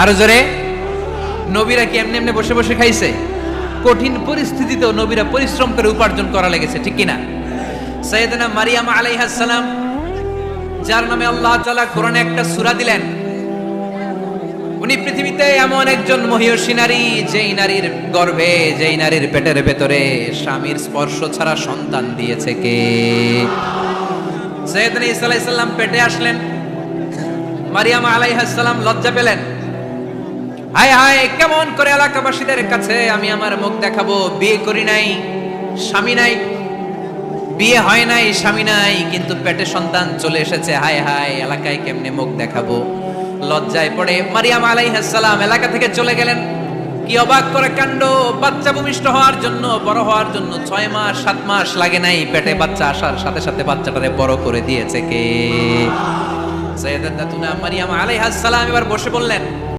আরো জোরে। নবীরা কি এমনি এমনি বসে বসে খাইছে? কঠিন পরিস্থিতিতেও নবীরা পরিশ্রম করে উপার্জন করা লেগেছে, ঠিক কিনা? সাইয়েদনা মারিয়াম আলাইহিস সালাম, যার নামে আল্লাহ তাআলা কোরআনে একটা সূরা দিলেন, উনি পৃথিবীতে এমন একজন মহিয়সী নারী, যেই নারীর গর্ভে, যেই নারীর পেটের ভেতরে স্বামীর স্পর্শ ছাড়া সন্তান দিয়েছে কে? সাইয়েদনা ঈসা আলাইহিস সালাম পেটে আসলেন। মারিয়াম আলাইহিস সালাম লজ্জা পেলেন। হায় হায়, কেমন করে এলাকাবাসীদের কাছে আমি আমার মুখ দেখাবো? বিয়ে করি নাই, স্বামী নাই, বিয়ে হয় নাই, স্বামী নাই, কিন্তু পেটে সন্তান চলে এসেছে। হায় হায়, এলাকায় কেমনে মুখ দেখাবো? লজ্জায় পড়ে মারিয়াম আলাইহিস সালাম এলাকা থেকে চলে গেলেন। কি অবাক করে কাণ্ড! বাচ্চা ভূমিষ্ঠ হওয়ার জন্য, বড় হওয়ার জন্য 6 মাস 7 মাস লাগে নাই, পেটে বাচ্চা আসার সাথে সাথে বাচ্চাটারে বড় করে দিয়েছে কে? সাইয়েদাতুনা মারিয়াম আলাইহিস সালাম এবার বসে বললেন,